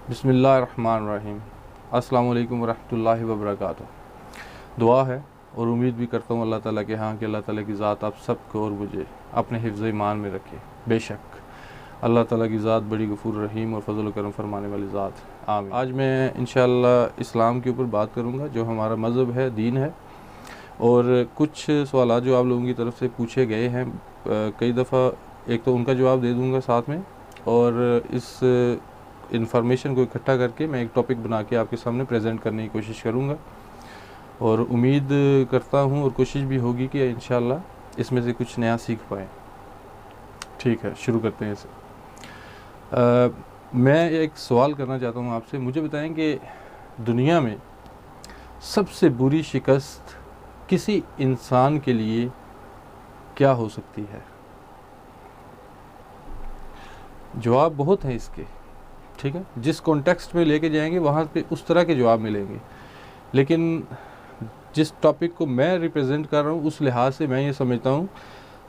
बिस्मिल्लाहिर्रहमानिर्रहीम। अस्सलामु अलैकुम वरहमतुल्लाहि वबरकातुहू। दुआ है और उम्मीद भी करता हूँ अल्लाह ताला के यहाँ कि अल्लाह ताला की ज़ात आप सबको और मुझे अपने हिफ्ज़ ईमान में रखे। बेशक अल्लाह ताला की ज़ात बड़ी गफ़ूर रहीम और फ़ज़ल करम फरमाने वाली ज़ात है। आमीन। आज मैं इंशाअल्लाह इस्लाम के ऊपर बात करूँगा, जो हमारा मज़हब है, दीन है, और कुछ सवालात जो आप लोगों की तरफ से पूछे गए हैं कई दफ़ा एक तो उनका जवाब दे दूँगा साथ में, और इस इंफॉर्मेशन को इकट्ठा करके मैं एक टॉपिक बना के आपके सामने प्रेजेंट करने की कोशिश करूँगा, और उम्मीद करता हूँ और कोशिश भी होगी कि इंशाअल्लाह इसमें से कुछ नया सीख पाएँ। ठीक है, शुरू करते हैं इसे। मैं एक सवाल करना चाहता हूँ आपसे। मुझे बताएं कि दुनिया में सबसे बुरी शिकस्त किसी इंसान के लिए क्या हो सकती है? जवाब बहुत हैं इसके, ठीक है। जिस कॉन्टेक्स्ट में लेके जाएंगे वहाँ पे उस तरह के जवाब मिलेंगे, लेकिन जिस टॉपिक को मैं रिप्रेजेंट कर रहा हूँ उस लिहाज से मैं ये समझता हूँ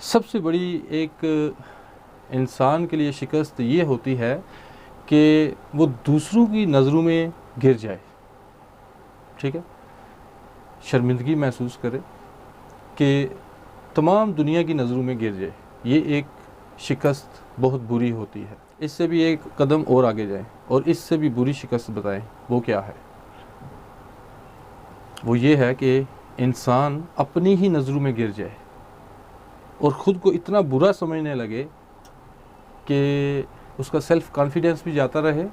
सबसे बड़ी एक इंसान के लिए शिकस्त ये होती है कि वो दूसरों की नज़रों में गिर जाए, ठीक है, शर्मिंदगी महसूस करे कि तमाम दुनिया की नज़रों में गिर जाए। ये एक शिकस्त बहुत बुरी होती है। इससे भी एक कदम और आगे जाएं और इससे भी बुरी शिकस्त बताएं, वो क्या है? वो ये है कि इंसान अपनी ही नज़रों में गिर जाए और ख़ुद को इतना बुरा समझने लगे कि उसका सेल्फ़ कॉन्फिडेंस भी जाता रहे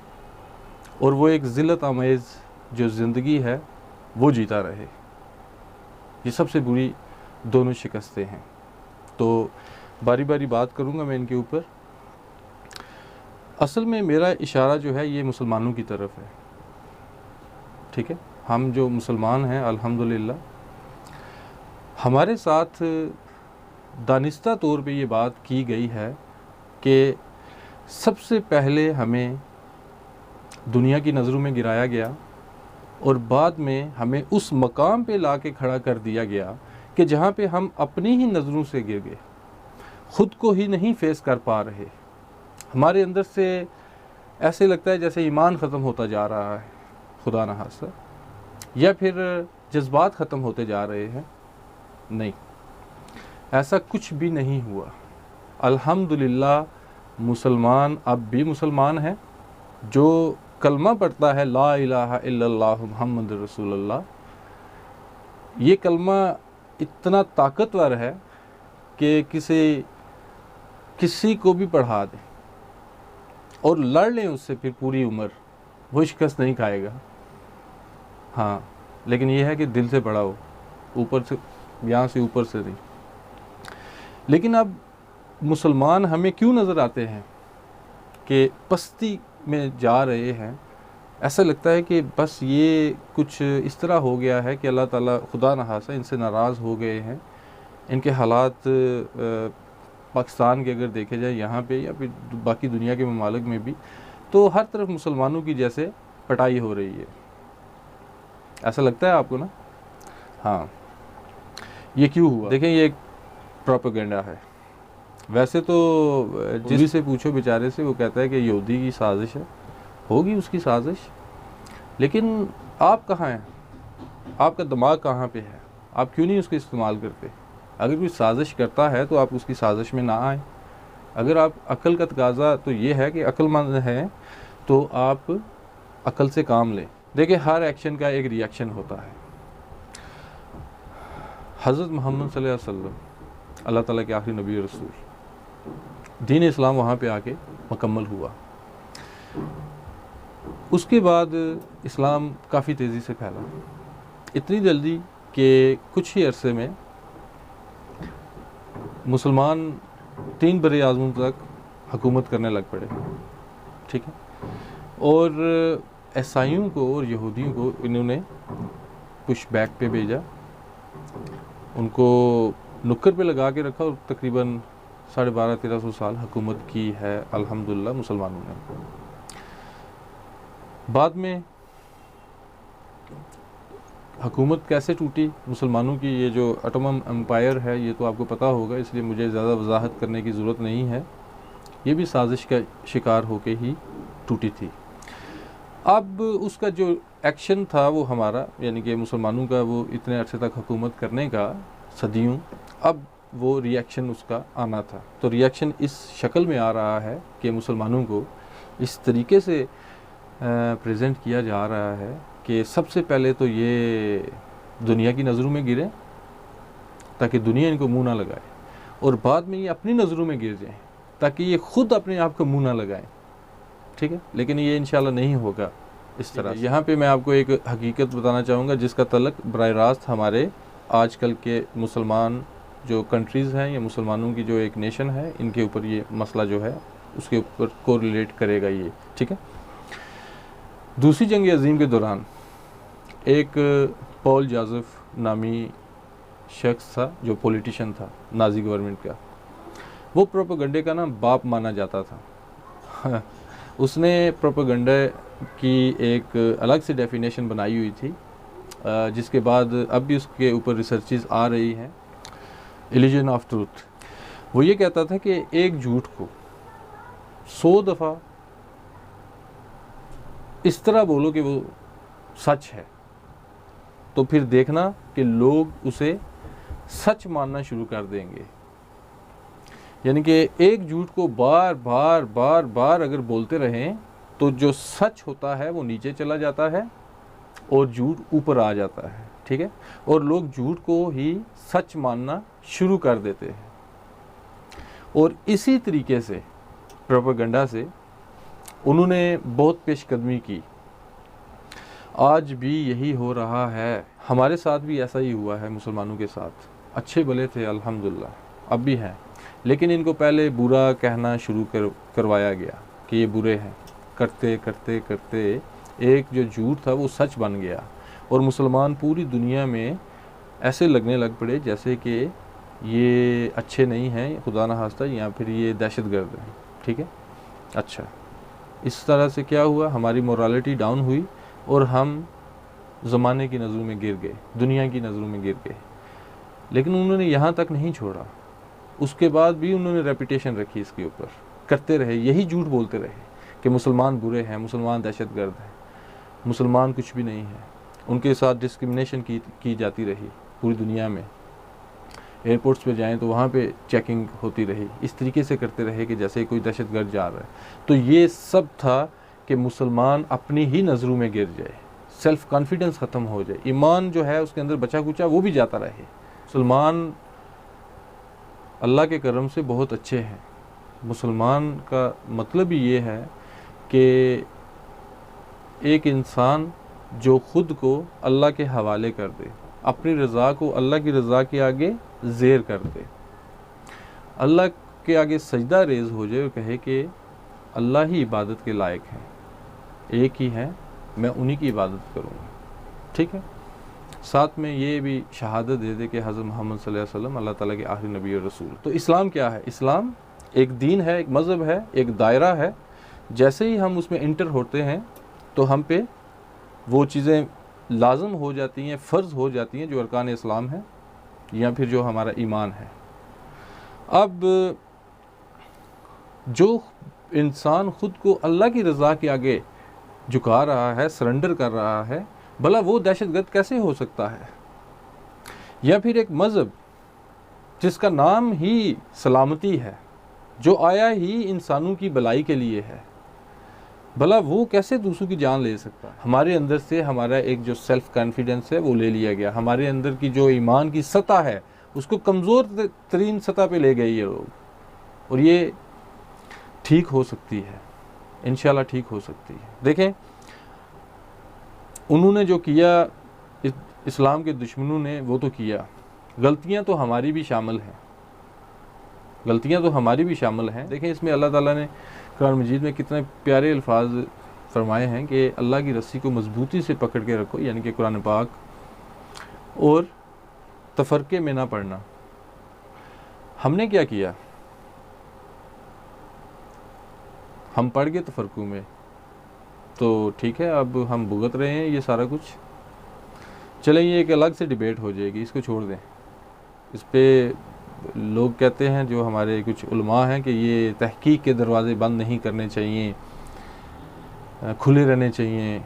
और वो एक ज़िल्लत आमेज़ जो ज़िंदगी है वो जीता रहे। ये सबसे बुरी दोनों शिकस्तें हैं। तो बारी बारी बात करूँगा मैं इनके ऊपर। असल में मेरा इशारा जो है ये मुसलमानों की तरफ है, ठीक है। हम जो मुसलमान हैं अल्हम्दुलिल्लाह, हमारे साथ दानिस्ता तौर पे ये बात की गई है कि सबसे पहले हमें दुनिया की नज़रों में गिराया गया और बाद में हमें उस मकाम पे लाके खड़ा कर दिया गया कि जहाँ पे हम अपनी ही नज़रों से गिर गए, ख़ुद को ही नहीं फेस कर पा रहे। हमारे अंदर से ऐसे लगता है जैसे ईमान ख़त्म होता जा रहा है, खुदा न खास्ता, या फिर जज्बात ख़त्म होते जा रहे हैं। नहीं, ऐसा कुछ भी नहीं हुआ। अल्हम्दुलिल्लाह मुसलमान अब भी मुसलमान हैं। जो कलमा पढ़ता है ला इलाहा इल्लल्लाहु मुहम्मदुर रसूलुल्लाह, ये कलमा इतना ताकतवर है कि किसी को भी पढ़ा दे और लड़ लें उससे फिर पूरी उम्र, वो शिकस्त नहीं खाएगा। हाँ, लेकिन ये है कि दिल से पढ़ाओ, ऊपर से, यहाँ से ऊपर से नहीं। लेकिन अब मुसलमान हमें क्यों नज़र आते हैं कि पस्ती में जा रहे हैं? ऐसा लगता है कि बस ये कुछ इस तरह हो गया है कि अल्लाह ताला खुदा न खास्ता इनसे नाराज़ हो गए हैं। इनके हालात पाकिस्तान के अगर देखे जाए यहाँ पे या फिर बाकी दुनिया के ममालिक में भी, तो हर तरफ मुसलमानों की जैसे पटाई हो रही है। ऐसा लगता है आपको ना? हाँ, ये क्यों हुआ? देखें, ये एक प्रोपेगेंडा है। वैसे तो जिस से पूछो बेचारे से, वो कहता है कि यहूदी की साजिश है। होगी उसकी साजिश, लेकिन आप कहाँ हैं? आपका दिमाग कहाँ पे है? आप क्यों नहीं उसको इस्तेमाल करते? अगर कोई साजिश करता है तो आप उसकी साजिश में ना आए। अगर आप अक्ल का तकाजा तो ये है कि अक्लमंद हैं तो आप अक्ल से काम लें। देखिए, हर एक्शन का एक रिएक्शन होता है। हज़रत मोहम्मद सल्लल्लाहु अलैहि वसल्लम अल्लाह ताला के आखिरी नबी रसूल, दीन इस्लाम वहाँ पे आके मुकम्मल हुआ। उसके बाद इस्लाम काफ़ी तेज़ी से फैला, इतनी जल्दी कि कुछ ही अरसे में मुसलमान 3 बरे आज़मों तक हुकूमत करने लग पड़े, ठीक है। और ईसाइयों को और यहूदियों को इन्होंने पुश बैक पे भेजा, उनको नुक्कड़ पे लगा के रखा और तकरीबन 1250-1300 साल हुकूमत की है अल्हम्दुलिल्लाह मुसलमानों ने। बाद में हुकूमत कैसे टूटी मुसलमानों की? ये जो ऑटोमन एम्पायर है ये तो आपको पता होगा, इसलिए मुझे ज़्यादा वजाहत करने की ज़रूरत नहीं है। ये भी साजिश का शिकार होके ही टूटी थी। अब उसका जो एक्शन था वो हमारा, यानी कि मुसलमानों का, वो इतने अरसे तक हुकूमत करने का, सदियों, अब वो रिएक्शन उसका आना था। तो रिएक्शन इस शक्ल में आ रहा है कि मुसलमानों को इस तरीके से प्रेजेंट किया जा रहा है कि सबसे पहले तो ये दुनिया की नज़रों में गिरें ताकि दुनिया इनको मुंह ना लगाए, और बाद में ये अपनी नज़रों में गिर जाएं ताकि ये खुद अपने आप को मुंह ना लगाएं। ठीक है, लेकिन ये इंशाल्लाह नहीं होगा इस तरह। यहाँ पे मैं आपको एक हकीकत बताना चाहूँगा जिसका तल्लुक बराह रास्त हमारे आजकल के मुसलमान जो कंट्रीज़ हैं या मुसलमानों की जो एक नेशन है, इनके ऊपर ये मसला जो है उसके ऊपर कोरिलेट करेगा ये। ठीक है, दूसरी जंग अज़ीम के दौरान एक पॉल जोसेफ नामी शख्स था जो पॉलिटिशियन था नाजी गवर्नमेंट का, वो प्रोपेगेंडे का ना बाप माना जाता था। उसने प्रोपेगेंडा की एक अलग सी डेफिनेशन बनाई हुई थी, जिसके बाद अब भी उसके ऊपर रिसर्चेस आ रही हैं, इल्यूजन ऑफ ट्रूथ। वो ये कहता था कि एक झूठ को 100 दफ़ा इस तरह बोलो कि वो सच है, तो फिर देखना कि लोग उसे सच मानना शुरू कर देंगे। यानी कि एक झूठ को बार बार बार बार अगर बोलते रहें तो जो सच होता है वो नीचे चला जाता है और झूठ ऊपर आ जाता है। ठीक है, और लोग झूठ को ही सच मानना शुरू कर देते हैं। और इसी तरीके से प्रोपेगेंडा से उन्होंने बहुत पेशकदमी की। आज भी यही हो रहा है, हमारे साथ भी ऐसा ही हुआ है, मुसलमानों के साथ। अच्छे भले थे अल्हम्दुलिल्लाह, अब भी हैं, लेकिन इनको पहले बुरा कहना शुरू करवाया गया कि ये बुरे हैं। करते करते करते एक जो झूठ था वो सच बन गया, और मुसलमान पूरी दुनिया में ऐसे लगने लग पड़े जैसे कि ये अच्छे नहीं हैं, खुदा न खास्ता, या फिर ये दहशतगर्द हैं। ठीक है, अच्छा, इस तरह से क्या हुआ, हमारी मोरालिटी डाउन हुई और हम ज़माने की नज़रों में गिर गए, दुनिया की नज़रों में गिर गए। लेकिन उन्होंने यहाँ तक नहीं छोड़ा, उसके बाद भी उन्होंने रेपुटेशन रखी इसके ऊपर, करते रहे, यही झूठ बोलते रहे कि मुसलमान बुरे हैं, मुसलमान दहशतगर्द हैं, मुसलमान कुछ भी नहीं है। उनके साथ डिस्क्रिमिनेशन की जाती रही पूरी दुनिया में। एयरपोर्ट्स पे जाएं तो वहाँ पे चेकिंग होती रही, इस तरीके से करते रहे कि जैसे कोई दहशतगर्द जा रहा है। तो ये सब था कि मुसलमान अपनी ही नज़रों में गिर जाए, सेल्फ़ कॉन्फिडेंस ख़त्म हो जाए, ईमान जो है उसके अंदर बचा कुचा वो भी जाता रहे। मुसलमान अल्लाह के करम से बहुत अच्छे हैं। मुसलमान का मतलब ही ये है कि एक इंसान जो ख़ुद को अल्लाह के हवाले कर दे, अपनी रज़ा को अल्लाह की रज़ा के आगे ज़ेर कर दे, अल्लाह के आगे सजदा रेज़ हो जाए और कहे कि अल्लाह ही इबादत के लायक हैं, एक ही है, मैं उन्हीं की इबादत करूँगा। ठीक है, साथ में ये भी शहादत दे दे कि हज़रत मोहम्मद सल्लल्लाहु अलैहि वसल्लम अल्लाह ताला के आखिरी नबी और रसूल। तो इस्लाम क्या है? इस्लाम एक दीन है, एक मज़हब है, एक दायरा है। जैसे ही हम उसमें इंटर होते हैं तो हम पे वो चीज़ें लाजम हो जाती हैं, फ़र्ज़ हो जाती हैं जो अरकान इस्लाम है या फिर जो हमारा ईमान है। अब जो इंसान ख़ुद को अल्लाह की रज़ा के आगे झुका रहा है, सरेंडर कर रहा है, भला वो दहशतगर्द कैसे हो सकता है? या फिर एक मज़हब जिसका नाम ही सलामती है, जो आया ही इंसानों की भलाई के लिए है, भला वो कैसे दूसरों की जान ले सकता है? हमारे अंदर से हमारा एक जो सेल्फ़ कॉन्फिडेंस है वो ले लिया गया, हमारे अंदर की जो ईमान की सतह है उसको कमज़ोर तरीन सतह पे ले गए ये लोग। और ये ठीक हो सकती है, इंशाल्लाह ठीक हो सकती है। देखें, उन्होंने जो किया, इस्लाम के दुश्मनों ने वो तो किया, गलतियां तो हमारी भी शामिल हैं, गलतियां तो हमारी भी शामिल हैं। देखें, इसमें अल्लाह ताला ने कुरान मजीद में कितने प्यारे अल्फाज फरमाए हैं कि अल्लाह की रस्सी को मजबूती से पकड़ के रखो, यानी कि कुरान पाक, और तफरके में ना पड़ना। हमने क्या किया? हम पढ़ गए तफरकू में, तो ठीक है, अब हम भुगत रहे हैं ये सारा कुछ। चलें, ये एक अलग से डिबेट हो जाएगी, इसको छोड़ दें। इस पे लोग कहते हैं, जो हमारे कुछ उलमा हैं, कि ये तहकीक के दरवाज़े बंद नहीं करने चाहिए, खुले रहने चाहिए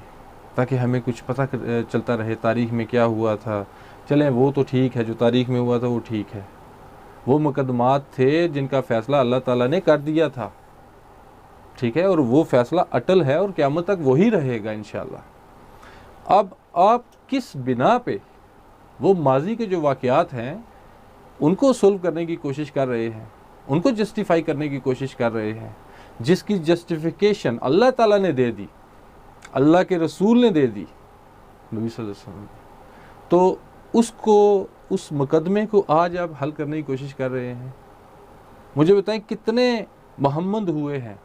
ताकि हमें कुछ पता चलता रहे तारीख़ में क्या हुआ था। चलें वो तो ठीक है, जो तारीख़ में हुआ था वो ठीक है, वो मुकदमात थे जिनका फ़ैसला अल्लाह ताला ने कर दिया था, ठीक है, और वो फ़ैसला अटल है और क़यामत तक वही रहेगा इंशाअल्लाह। अब आप किस बिना पे वो माजी के जो वाक़यात हैं उनको सोल्व करने की कोशिश कर रहे हैं, उनको जस्टिफ़ाई करने की कोशिश कर रहे हैं, जिसकी जस्टिफ़िकेशन अल्लाह ताला ने दे दी, अल्लाह के रसूल ने दे दी, नबी सल्लल्लाहु अलैहि वसल्लम, तो उसको, उस मुकदमे को आज आप हल करने की कोशिश कर रहे हैं। मुझे बताएं कितने मोहम्मद हुए हैं?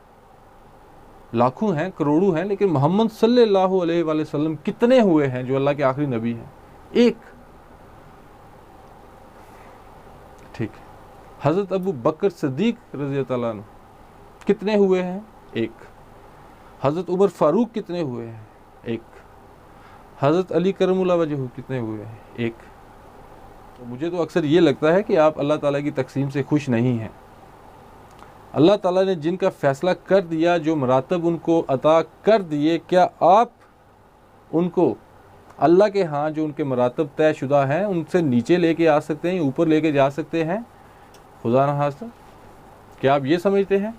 लाखों हैं, करोड़ों हैं, लेकिन मोहम्मद सल्लल्लाहु अलैहि वसल्लम कितने हुए हैं जो अल्लाह के आखिरी नबी हैं? एक, ठीक है। हज़रत अबू बकर सिद्दीक रज़ी अल्लाह अन्हु कितने हुए हैं? एक। हज़रत उमर फ़ारूक कितने हुए हैं? एक। हज़रत अली करमुल्लाह वजहू कितने हुए हैं? एक। तो मुझे तो अक्सर ये लगता है कि आप अल्लाह ताला की तक़सीम से खुश नहीं हैं। अल्लाह ताला ने जिनका फ़ैसला कर दिया, जो मरातब उनको अता कर दिए, क्या आप उनको अल्लाह के यहाँ जो उनके मरातब तयशुदा हैं उनसे नीचे लेके आ सकते हैं, ऊपर लेके जा सकते हैं? खुदा न खास्ता, क्या आप ये समझते हैं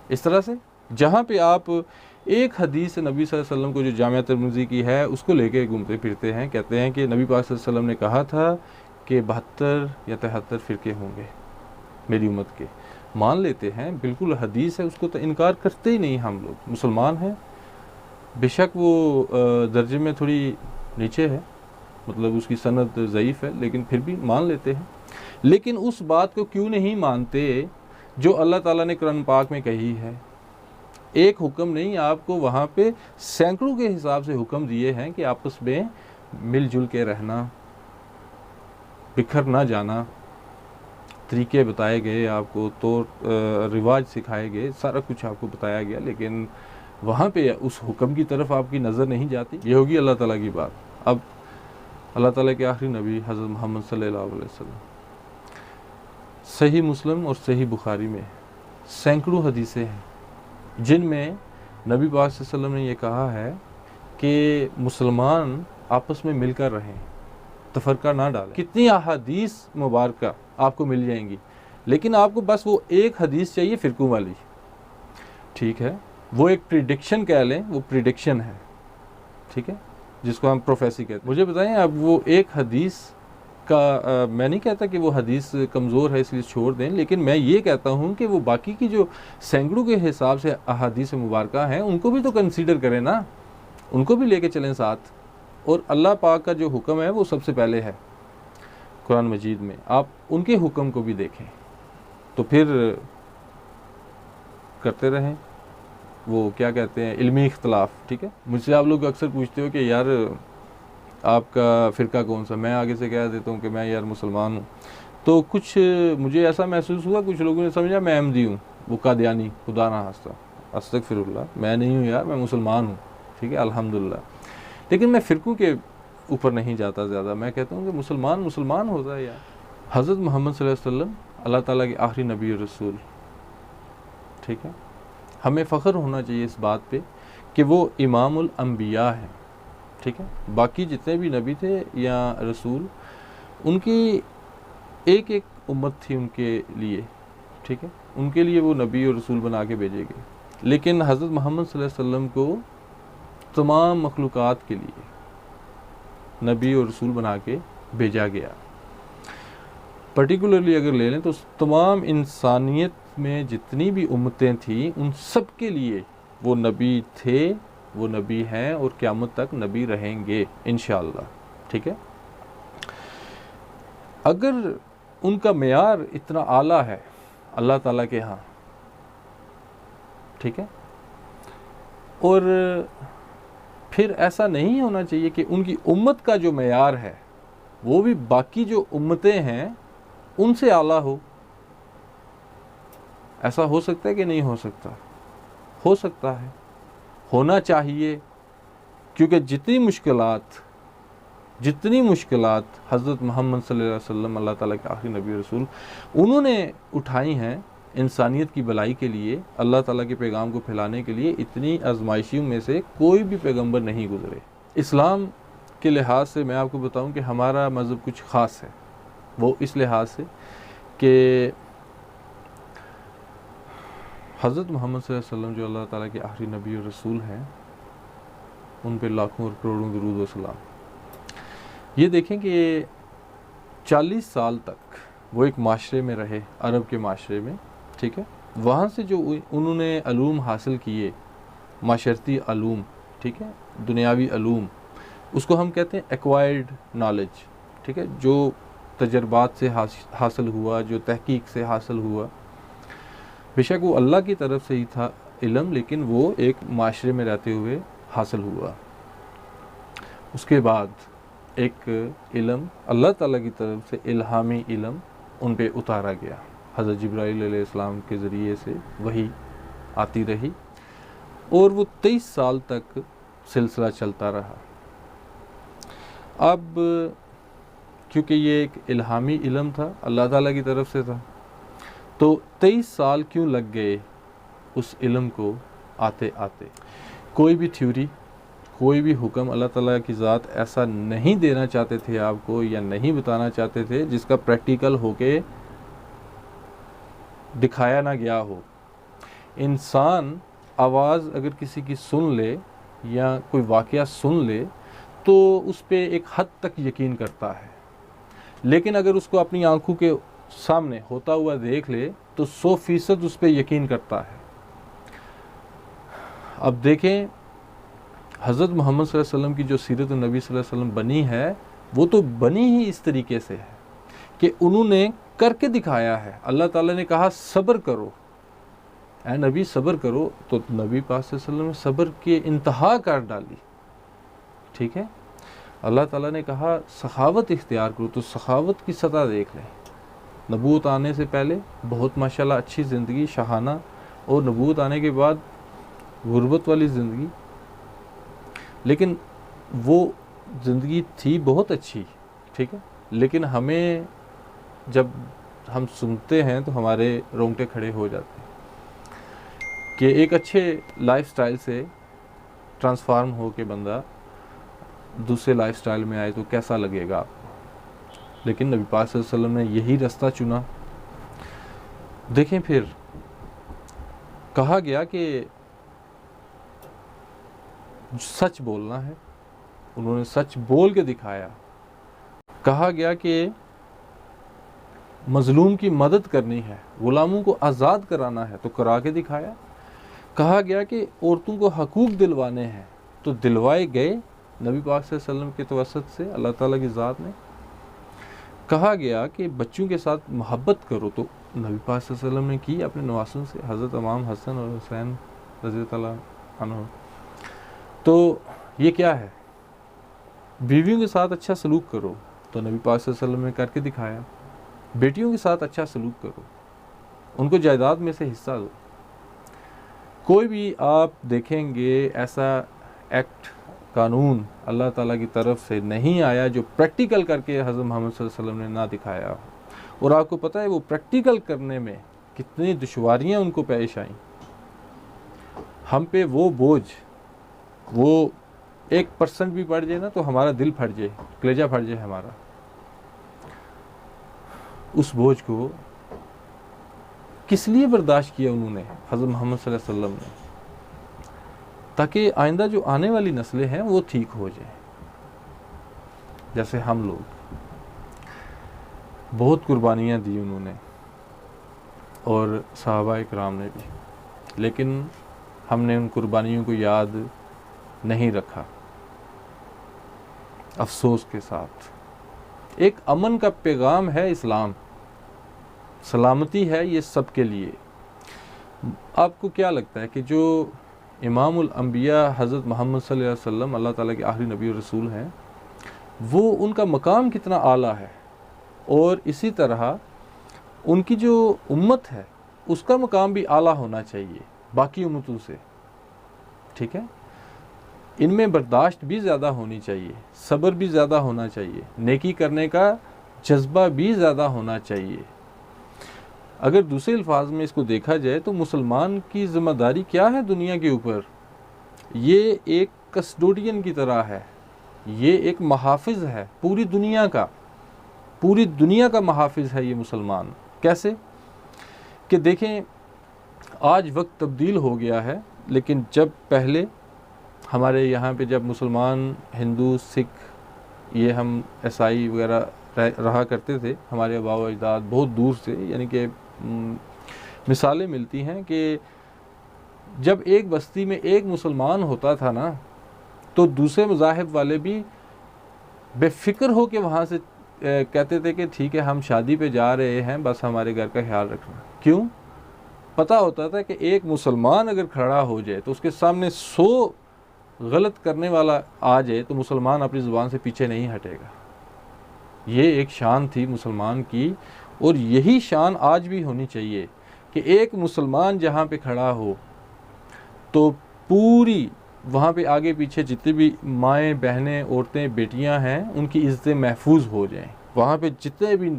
इस तरह से? जहाँ पे आप एक हदीस नबी सल्लल्लाहु अलैहि वसल्लम को जो जामिया तिर्मिज़ी की है उसको लेके घूमते फिरते हैं, कहते हैं कि नबी पाक सल्लल्लाहु अलैहि वसल्लम ने कहा था कि 72 या 73 फ़िरके होंगे मेरी उम्मत के। मान लेते हैं, बिल्कुल हदीस है, उसको तो इनकार करते ही नहीं हम लोग, मुसलमान हैं। बेशक वो दर्जे में थोड़ी नीचे है, मतलब उसकी सनद ज़ईफ़ है, लेकिन फिर भी मान लेते हैं। लेकिन उस बात को क्यों नहीं मानते जो अल्लाह ताला ने कुरान पाक में कही है? एक हुक्म नहीं, आपको वहाँ पे सैकड़ों के हिसाब से हुक्म दिए हैं कि आपस में मिलजुल के रहना, बिखर ना जाना, तरीके बताए गए आपको, तो रिवाज सिखाए गए, सारा कुछ आपको बताया गया, लेकिन वहाँ पे उस हुक्म की तरफ आपकी नज़र नहीं जाती। ये होगी अल्लाह ताला की बात। अब अल्लाह ताला के आखिरी नबी हज़रत मोहम्मद सल्लल्लाहु अलैहि वसल्लम, सही मुस्लिम और सही बुखारी में सैकड़ों हदीसें हैं जिनमें नबी पाक सल्लल्लाहु अलैहि वसल्लम ने ये कहा है कि मुसलमान आपस में मिलकर रहें, तफरका ना डालें। कितनी अहादीस मुबारका आपको मिल जाएंगी, लेकिन आपको बस वो एक हदीस चाहिए फ़िरकों वाली, ठीक है, वो एक प्रिडिक्शन कह लें, वो प्रिडिक्शन है, ठीक है, जिसको हम प्रोफेसी कहते हैं। मुझे बताएं, अब वो एक हदीस का मैं नहीं कहता कि वो हदीस कमज़ोर है इसलिए छोड़ दें, लेकिन मैं ये कहता हूँ कि वो बाकी की जो सैकड़ों के हिसाब से अहादीस मुबारका हैं उनको भी तो कंसीडर करें ना, उनको भी लेके चलें साथ। और अल्लाह पाक का जो हुक्म है वो सबसे पहले है कुरान मजीद में, आप उनके हुक्म को भी देखें, तो फिर करते रहें वो क्या कहते हैं, इल्मी इख्तलाफ, ठीक है। मुझसे आप लोग अक्सर पूछते हो कि यार आपका फ़िरका कौन सा, मैं आगे से कह देता हूँ कि मैं यार मुसलमान हूँ, तो कुछ मुझे ऐसा महसूस हुआ, कुछ लोगों ने समझा मैं अहमदी हूँ, वो कादियानी, खुदा ना खास्ता, अस्तगफिरुल्लाह, मैं नहीं हूँ यार, मैं मुसलमान हूँ, ठीक है, अल्हम्दुलिल्लाह। लेकिन मैं फ़िरकों के ऊपर नहीं जाता ज़्यादा, मैं कहता हूँ कि मुसलमान मुसलमान होता है यार। हज़रत मोहम्मद सल्लल्लाहु अलैहि वसल्लम अल्लाह ताला के आखिरी नबी और रसूल, ठीक है, हमें फ़ख्र होना चाहिए इस बात पे कि वो इमामुल अंबिया हैं, ठीक है। बाकी जितने भी नबी थे या रसूल, उनकी एक एक उम्मत थी उनके लिए, ठीक है, उनके लिए वो नबी और रसूल बना के भेजे गए, लेकिन हज़रत मोहम्मद सल्लल्लाहु अलैहि वसल्लम को तमाम मखलूक़ात के लिए नबी और रसूल बना के भेजा गया। पर्टिकुलरली अगर ले लें तो तमाम इंसानियत में जितनी भी उम्मतें थी उन सब के लिए वो नबी थे, वो नबी हैं और क़यामत तक नबी रहेंगे इंशाअल्लाह, ठीक है। अगर उनका मेयार इतना आला है अल्लाह ताला के यहाँ, ठीक है, और फिर ऐसा नहीं होना चाहिए कि उनकी उम्मत का जो मेयार है वो भी बाकी जो उम्मतें हैं उनसे आला हो। ऐसा हो सकता है कि नहीं हो सकता? हो सकता है, होना चाहिए, क्योंकि जितनी मुश्किलात हज़रत मोहम्मद सल्लल्लाहु अलैहि वसल्लम अल्लाह ताला के आखिरी नबी रसूल उन्होंने उठाई हैं, इंसानियत की भलाई के लिए, अल्लाह ताला के पैगाम को फैलाने के लिए इतनी आजमाइशों में से कोई भी पैगंबर नहीं गुजरे। इस्लाम के लिहाज से मैं आपको बताऊं कि हमारा मज़हब कुछ ख़ास है। वो इस लिहाज से कि हज़रत मोहम्मद सल्लल्लाहु अलैहि वसल्लम जो अल्लाह ताला के आखिरी नबी और रसूल हैं, उन पे लाखों और करोड़ों दुरूद व सलाम। ये देखें कि 40 साल तक वो एक माशरे में रहे, अरब के माशरे में, ठीक है। वहाँ से जो उन्होंने अलूम हासिल किए, माशरती अलूम, ठीक है, दुनियावी अलूम, उसको हम कहते हैं एक्वायर्ड नॉलेज, ठीक है, जो तजर्बात से हासिल हुआ, जो तहकीक से हासिल हुआ। बेशक वो अल्लाह की तरफ से ही था इल्म, लेकिन वो एक माशरे में रहते हुए हासिल हुआ। उसके बाद एक इल्म अल्लाह ताला की तरफ से इल्हामी इल्म उन पे उतारा गया। हज़रत जिब्राइल अलैहिस्सलाम के ज़रिए से वही आती रही और वो 23 साल तक सिलसिला चलता रहा। अब क्योंकि ये एक इल्हामी इल्म था, अल्लाह ताला की तरफ से था, तो 23 साल क्यों लग गए उस इल्म को आते आते। कोई भी थ्योरी, कोई भी हुक्म अल्लाह ताला की ज़ात ऐसा नहीं देना चाहते थे आपको, या नहीं बताना चाहते थे जिसका प्रैक्टिकल होके दिखाया ना गया हो। इंसान आवाज़ अगर किसी की सुन ले या कोई वाक़या सुन ले तो उस पे एक हद तक यकीन करता है, लेकिन अगर उसको अपनी आंखों के सामने होता हुआ देख ले तो 100% उस पर यकीन करता है। अब देखें, हज़रत मोहम्मद सल्लल्लाहु अलैहि वसल्लम की जो सीरत नबी सल्लल्लाहु अलैहि वसल्लम बनी है, वो तो बनी ही इस तरीके से है कि उन्होंने करके दिखाया है। अल्लाह ताला ने कहा सब्र करो, ऐ नबी सब्र करो, तो नबी पाक सल्लल्लाहु अलैहि वसल्लम ने सब्र की इंतहा कर डाली, ठीक है। अल्लाह ताला ने कहा सखावत इख्तियार करो, तो सखावत की सतह देख लें। नबूवत आने से पहले बहुत माशाल्लाह अच्छी ज़िंदगी, शहाना, और नबूवत आने के बाद गुर्बत वाली ज़िंदगी, लेकिन वो ज़िंदगी थी बहुत अच्छी, ठीक है। लेकिन हमें जब हम सुनते हैं तो हमारे रोंगटे खड़े हो जाते हैं कि एक अच्छे लाइफस्टाइल से ट्रांसफॉर्म हो के बंदा दूसरे लाइफस्टाइल में आए तो कैसा लगेगा आपको। लेकिन नबी पाक सल्लल्लाहु अलैहि वसल्लम ने यही रास्ता चुना। देखें, फिर कहा गया कि सच बोलना है, उन्होंने सच बोल के दिखाया। कहा गया कि मजलूम की मदद करनी है, गुलामों को आज़ाद कराना है, तो करा के दिखाया। कहा गया कि औरतों को हकूक़ दिलवाने हैं, तो दिलवाए गए नबी पाक सल्लल्लाहु अलैहि वसल्लम के तवस्सुत से, अल्लाह ताला की ज़ात ने। कहा गया कि बच्चों के साथ मोहब्बत करो, तो नबी पाक सल्लल्लाहु अलैहि वसल्लम ने की अपने नवासों से, हज़रत इमाम हसन और हुसैन रज़ी अल्लाह अन्हु। तो ये क्या है, बीवियों के साथ अच्छा सलूक करो, तो नबी पाक सल्लल्लाहु अलैहि वसल्लम ने करके दिखाया। बेटियों के साथ अच्छा सलूक करो, उनको जायदाद में से हिस्सा दो। कोई भी आप देखेंगे ऐसा एक्ट, कानून अल्लाह ताला की तरफ से नहीं आया जो प्रैक्टिकल करके हज़रत मोहम्मद सल्लल्लाहु अलैहि वसल्लम ने ना दिखाया। और आपको पता है वो प्रैक्टिकल करने में कितनी दुश्वारियाँ उनको पेश आईं। हम पे वो बोझ, वो 1% भी पड़ जाए ना तो हमारा दिल फट जाए, कलेजा फट जाए हमारा। उस बोझ को किस लिए बर्दाश्त किया उन्होंने, हज़रत मोहम्मद सल्लल्लाहु अलैहि वसल्लम ने, ताकि आइंदा जो आने वाली नस्लें हैं वो ठीक हो जाए। जैसे हम लोग, बहुत कुर्बानियाँ दी उन्होंने और सहाबा इकराम ने भी, लेकिन हमने उन कुर्बानियों को याद नहीं रखा। अफसोस के साथ एक अमन का पैगाम है इस्लाम, सलामती है ये सब के लिए। आपको क्या लगता है कि जो इमामुल अंबिया हज़रत मोहम्मद सल्लल्लाहु अलैहि वसल्लम अल्लाह ताला के आखिरी नबी और रसूल हैं, वो उनका मकाम कितना आला है, और इसी तरह उनकी जो उम्मत है उसका मकाम भी आला होना चाहिए बाकी उम्मतों से, ठीक है। इनमें बर्दाश्त भी ज़्यादा होनी चाहिए, सब्र भी ज़्यादा होना चाहिए, नेकी करने का जज्बा भी ज़्यादा होना चाहिए। अगर दूसरे अल्फाज में इसको देखा जाए तो मुसलमान की ज़िम्मेदारी क्या है दुनिया के ऊपर? ये एक कस्टोडियन की तरह है, ये एक महाफिज है पूरी दुनिया का महाफिज है ये मुसलमान। कैसे कि देखें, आज वक्त तब्दील हो गया है, लेकिन जब पहले हमारे यहाँ पे जब मुसलमान, हिंदू, सिख, ये हम ईसाई वगैरह रहा करते थे, हमारे आबा व अजदाद बहुत दूर से, यानी कि मिसालें मिलती हैं कि जब एक बस्ती में एक मुसलमान होता था ना, तो दूसरे मज़ाहिब वाले भी बेफिक्र हो के वहाँ से कहते थे कि ठीक है, हम शादी पे जा रहे हैं, बस हमारे घर का ख्याल रखना। क्यों? पता होता था कि एक मुसलमान अगर खड़ा हो जाए तो उसके सामने 100 गलत करने वाला आ जाए तो मुसलमान अपनी ज़ुबान से पीछे नहीं हटेगा। ये एक शान थी मुसलमान की, और यही शान आज भी होनी चाहिए कि एक मुसलमान जहाँ पे खड़ा हो तो पूरी वहाँ पे आगे पीछे जितनी भी माएँ, बहनें, औरतें, बेटियाँ हैं, उनकी इज़्ज़तें महफूज हो जाएं। वहाँ पे जितने भी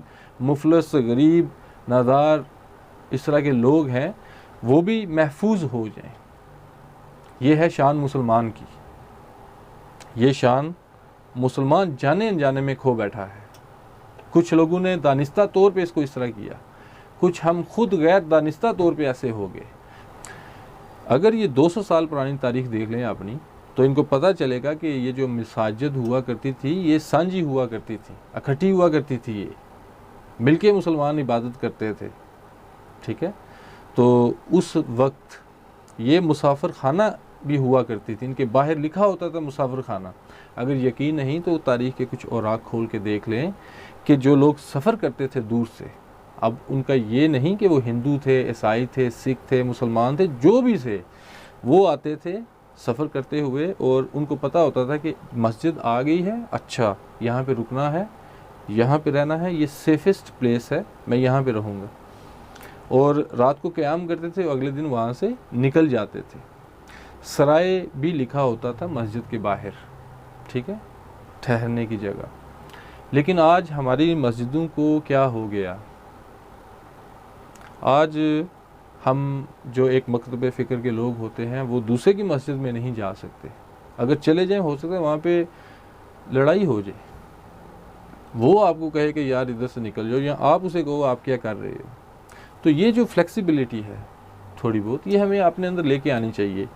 मुफलस, गरीब, नादार, इस तरह के लोग हैं, वो भी महफूज हो जाएं। ये है शान मुसलमान की। ये शान मुसलमान जाने अनजाने में खो बैठा है। कुछ लोगों ने दानिस्ता तौर पे इसको इस तरह किया, कुछ हम खुद गैर दानिस्ता तौर पे ऐसे हो गए। अगर ये 200 साल पुरानी तारीख देख लें अपनी, तो इनको पता चलेगा कि ये जो मसाजिद हुआ करती थी, ये सांझी हुआ करती थी, इकट्ठी हुआ करती थी, ये मिलके मुसलमान इबादत करते थे। ठीक है, तो उस वक्त ये मुसाफिर खाना भी हुआ करती थी, इनके बाहर लिखा होता था मुसाफिर खाना। अगर यकीन नहीं तो तारीख़ के कुछ औराक खोल के देख लें कि जो लोग सफ़र करते थे दूर से, अब उनका ये नहीं कि वो हिंदू थे, ईसाई थे, सिख थे, मुसलमान थे, जो भी थे, वो आते थे सफ़र करते हुए, और उनको पता होता था कि मस्जिद आ गई है, अच्छा यहाँ पे रुकना है, यहाँ पे रहना है, ये सेफेस्ट प्लेस है, मैं यहाँ पे रहूँगा। और रात को क़याम करते थे, अगले दिन वहाँ से निकल जाते थे। सराय भी लिखा होता था मस्जिद के बाहर, ठीक है, ठहरने की जगह। लेकिन आज हमारी मस्जिदों को क्या हो गया? आज हम जो एक मकतब फ़िक्र के लोग होते हैं, वो दूसरे की मस्जिद में नहीं जा सकते। अगर चले जाएं, हो सकता है वहाँ पे लड़ाई हो जाए, वो आपको कहे कि यार इधर से निकल जाओ, या आप उसे कहो आप क्या कर रहे हो। तो ये जो फ्लेक्सिबिलिटी है थोड़ी बहुत, ये हमें अपने अंदर लेके आनी चाहिए।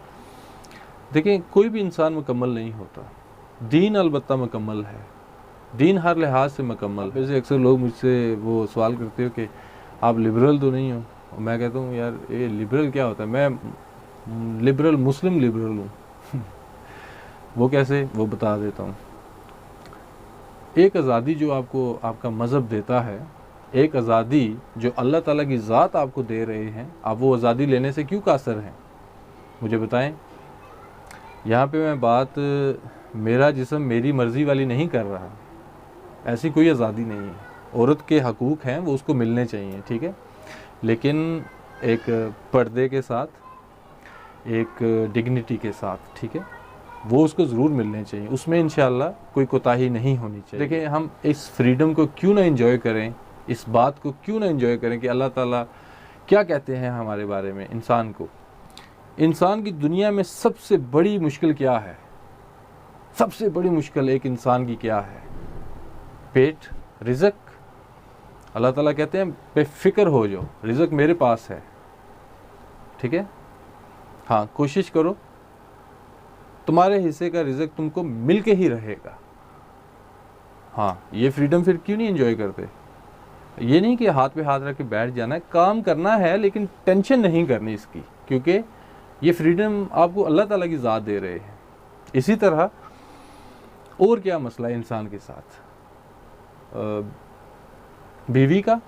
देखें, कोई भी इंसान मुकम्मल नहीं होता, दीन अलबत्ता मुकम्मल है, दीन हर लिहाज से मुकम्मल। वैसे अक्सर लोग मुझसे वो सवाल करते हो कि आप लिबरल तो नहीं हो, और मैं कहता हूँ यार ये लिबरल क्या होता है, मैं लिबरल, मुस्लिम लिबरल हूँ। वो कैसे, वो बता देता हूँ। एक आज़ादी जो आपको आपका मज़हब देता है, एक आज़ादी जो अल्लाह ताला की ज़ात आपको दे रहे हैं, आप वो आज़ादी लेने से क्यों कासर हैं? मुझे बताएं। यहाँ पे मैं बात मेरा जिस्म मेरी मर्ज़ी वाली नहीं कर रहा, ऐसी कोई आज़ादी नहीं है। औरत के हकूक़ हैं, वो उसको मिलने चाहिए, ठीक है, लेकिन एक पर्दे के साथ, एक डिग्निटी के साथ, ठीक है, वो उसको ज़रूर मिलने चाहिए, उसमें इंशाअल्लाह कोई कोताही नहीं होनी चाहिए। देखिए, हम इस फ्रीडम को क्यों ना एंजॉय करें, इस बात को क्यों ना एंजॉय करें कि अल्लाह ताला क्या कहते हैं हमारे बारे में, इंसान को। इंसान की दुनिया में सबसे बड़ी मुश्किल क्या है? सबसे बड़ी मुश्किल एक इंसान की क्या है? पेट, रिज़्क। अल्लाह ताला कहते हैं बेफिक्र हो जाओ, रिज़्क मेरे पास है, ठीक है, हाँ कोशिश करो, तुम्हारे हिस्से का रिज़्क तुमको मिल के ही रहेगा। हाँ, ये फ्रीडम फिर क्यों नहीं एंजॉय करते? ये नहीं कि हाथ पे हाथ रख के बैठ जाना है, काम करना है, लेकिन टेंशन नहीं करनी इसकी, क्योंकि ये फ्रीडम आपको अल्लाह ताला की ज़ात दे रहे हैं। इसी तरह और क्या मसला है इंसान के साथ? बीवी का,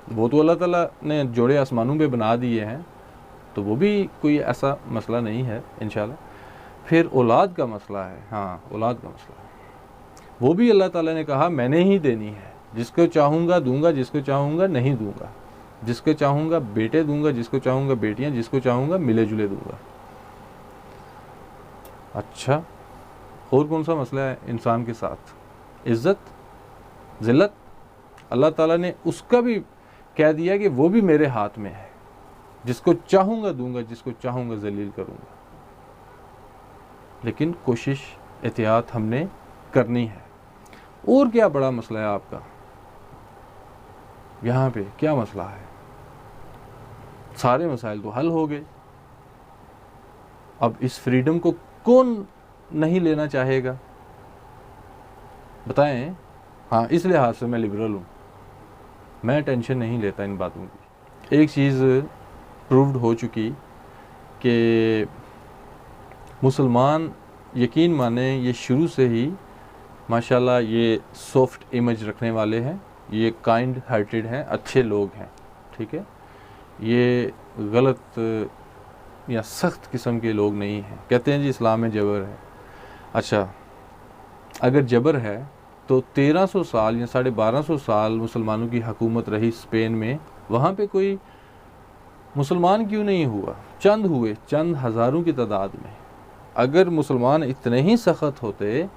वो तो अल्लाह ताला ने जोड़े आसमानों पे बना दिए हैं, तो वो भी कोई ऐसा मसला नहीं है इंशाल्लाह। फिर औलाद का मसला है, हाँ औलाद का मसला है, वो भी अल्लाह ताला ने कहा मैंने ही देनी है, जिसको चाहूँगा दूंगा, जिसको चाहूँगा नहीं दूंगा, जिसको चाहूँगा बेटे दूंगा, जिसको चाहूँगा बेटियाँ, जिसको चाहूँगा मिले जुले दूंगा। अच्छा, और कौन सा मसला है इंसान के साथ? इज़्ज़त, ज़िल्लत। अल्लाह ताला ने उसका भी कह दिया कि वो भी मेरे हाथ में है, जिसको चाहूँगा दूंगा, जिसको चाहूँगा जलील करूँगा। लेकिन कोशिश एहतियात हमने करनी है। और क्या बड़ा मसला है आपका यहाँ पे, क्या मसला है? सारे मसाइल तो हल हो गए। अब इस फ्रीडम को कौन नहीं लेना चाहेगा बताएं? हाँ, इस लिहाज से मैं लिबरल हूँ, मैं टेंशन नहीं लेता इन बातों की। एक चीज़ प्रूव्ड हो चुकी कि मुसलमान, यकीन माने, ये शुरू से ही माशाल्लाह ये सॉफ्ट इमेज रखने वाले हैं, ये काइंड हार्टेड हैं, अच्छे लोग हैं, ठीक है। ये गलत या सख्त किस्म के लोग नहीं हैं। कहते हैं जी इस्लाम में जबर है। अच्छा, अगर जबर है तो 1300 साल या 1250 साल मुसलमानों की हुकूमत रही स्पेन में, वहाँ पे कोई मुसलमान क्यों नहीं हुआ? चंद हुए, चंद हज़ारों की तादाद में। अगर मुसलमान इतने ही सख्त होते,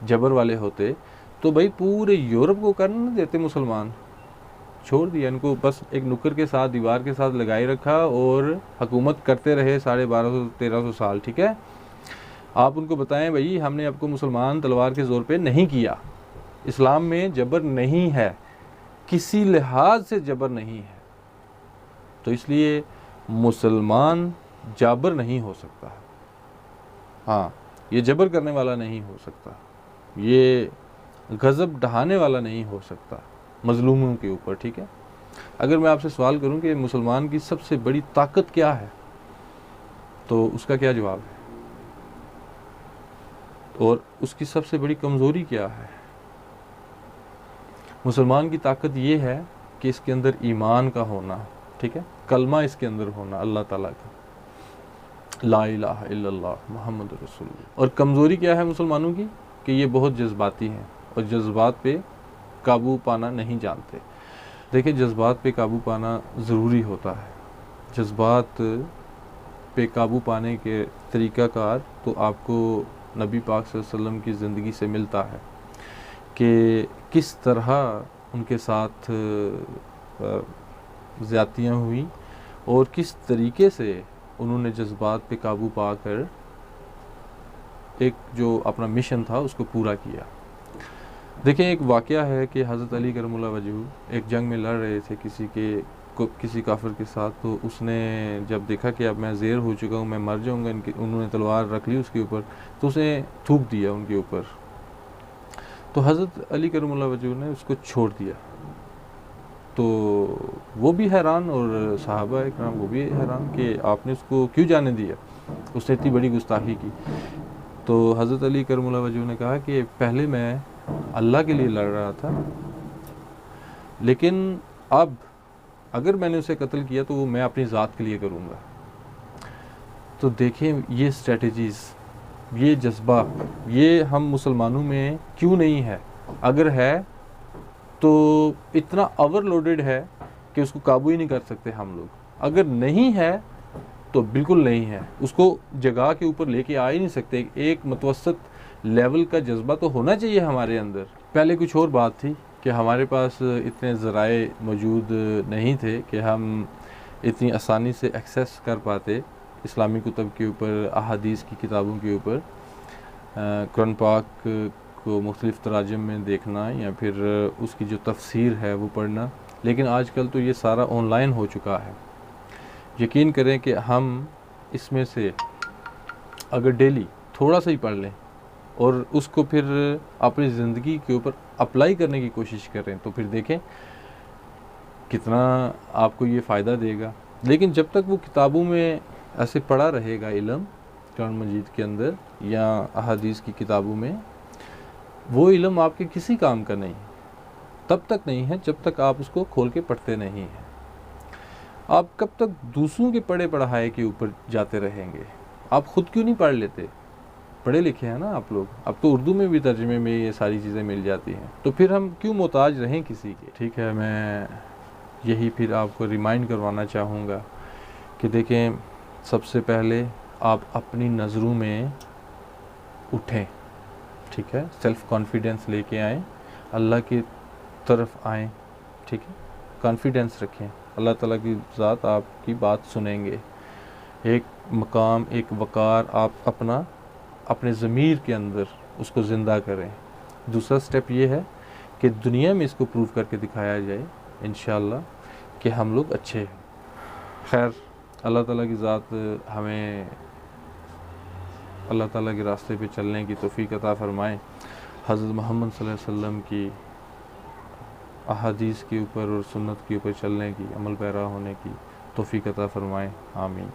जबर वाले होते, तो भाई पूरे यूरोप को कर न देते मुसलमान। छोड़ दिया इनको, बस एक नुक्कर के साथ, दीवार के साथ लगाए रखा और हुकूमत करते रहे 1250-1300 साल, ठीक है। आप उनको बताएं भाई हमने आपको मुसलमान तलवार के ज़ोर पे नहीं किया, इस्लाम में जबर नहीं है, किसी लिहाज से जबर नहीं है। तो इसलिए मुसलमान जाबर नहीं हो सकता, हाँ, ये जबर करने वाला नहीं हो सकता, ये गज़ब ढहाने वाला नहीं हो सकता मज़लूमों के ऊपर, ठीक है। अगर मैं आपसे सवाल करूं कि मुसलमान की सबसे बड़ी ताकत क्या है, तो उसका क्या जवाब है? और उसकी सबसे बड़ी कमज़ोरी क्या है? मुसलमान की ताकत ये है कि इसके अंदर ईमान का होना, ठीक है, कलमा इसके अंदर होना अल्लाह ताला का, ला इलाहा इल्लल्लाह मुहम्मद रसूलुल्लाह। और कमज़ोरी क्या है मुसलमानों की? कि ये बहुत जज्बाती हैं और जज्बात पे काबू पाना नहीं जानते। देखिए, जज्बात पे काबू पाना ज़रूरी होता है। जज्बात पे काबू पाने के तरीक़ाकार तो आपको नबी पाक सल्लल्लाहु अलैहि वसल्लम की ज़िंदगी से मिलता है कि किस तरह उनके साथ ज़्यादतियाँ हुई और किस तरीके से उन्होंने जज्बात पे काबू पाकर एक जो अपना मिशन था उसको पूरा किया। देखें, एक वाक़या है कि हज़रत अली करमुल्लाह वजहू एक जंग में लड़ रहे थे किसी काफिर के साथ। तो उसने जब देखा कि अब मैं ज़ेर हो चुका हूँ, मैं मर जाऊँगा, उन्होंने तलवार रख ली उसके ऊपर, तो उसे थूक दिया उनके ऊपर। तो हज़रत अली करमुल्लाह वजहू ने उसको छोड़ दिया। तो वो भी हैरान और सहाबा इकराम वो भी हैरान कि आपने उसको क्यों जाने दिया, उसने इतनी बड़ी गुस्ताखी की। तो हज़रत अली करमुल्लाह वजहू ने कहा कि पहले मैं अल्लाह के लिए लड़ रहा था, लेकिन अब अगर मैंने उसे कत्ल किया तो वो मैं अपनी ज़ात के लिए करूँगा। तो देखें, ये स्ट्रेटजीज़, ये जज्बा, ये हम मुसलमानों में क्यों नहीं है? अगर है तो इतना ओवरलोडेड है कि उसको काबू ही नहीं कर सकते हम लोग। अगर नहीं है तो बिल्कुल नहीं है, उसको जगह के ऊपर लेके आ ही नहीं सकते। एक मुतवसत लेवल का जज्बा तो होना चाहिए हमारे अंदर। पहले कुछ और बात थी कि हमारे पास इतने ज़राए मौजूद नहीं थे कि हम इतनी आसानी से एक्सेस कर पाते इस्लामी कुतब के ऊपर, अहादीस की किताबों के ऊपर, कुरान पाक को मुख्तलिफ़ तराजम में देखना या फिर उसकी जो तफसीर है वो पढ़ना। लेकिन आजकल तो ये सारा ऑनलाइन हो चुका है। यकीन करें कि हम इसमें से अगर डेली थोड़ा सा ही पढ़ लें और उसको फिर अपनी ज़िंदगी के ऊपर अप्लाई करने की कोशिश करें तो फिर देखें कितना आपको ये फ़ायदा देगा। लेकिन जब तक वो किताबों में ऐसे पढ़ा रहेगा इल्म, कुरान मजीद के अंदर या अहादीस की किताबों में, वो इल्म आपके किसी काम का नहीं, तब तक नहीं है जब तक आप उसको खोल के पढ़ते नहीं हैं। आप कब तक दूसरों के पढ़े पढ़ाए के ऊपर जाते रहेंगे? आप ख़ुद क्यों नहीं पढ़ लेते? पढ़े लिखे हैं ना आप लोग, अब तो उर्दू में भी तर्जुमे में ये सारी चीज़ें मिल जाती हैं, तो फिर हम क्यों मोहताज रहें किसी के? ठीक है, मैं यही फिर आपको रिमाइंड करवाना चाहूँगा कि देखें, सबसे पहले आप अपनी नज़रों में उठें, ठीक है, सेल्फ़ कॉन्फिडेंस लेके आएँ, अल्लाह की तरफ आएँ, ठीक है। कॉन्फिडेंस रखें, अल्लाह ताला की ज़ात आपकी बात सुनेंगे। एक मकाम, एक वक़ार आप अपने ज़मीर के अंदर उसको ज़िंदा करें। दूसरा स्टेप ये है कि दुनिया में इसको प्रूव करके दिखाया जाए इंशाअल्लाह कि हम लोग अच्छे हैं। खैर, अल्लाह ताला की ज़ात हमें अल्लाह ताला के रास्ते पे चलने की तौफ़ीक अता फ़रमाए। हज़रत मोहम्मद सल्लल्लाहु अलैहि वसल्लम की अहादीस के ऊपर और सुन्नत के ऊपर चलने की, अमल पैरा होने की तौफ़ीक अता फ़रमाए। आमीन।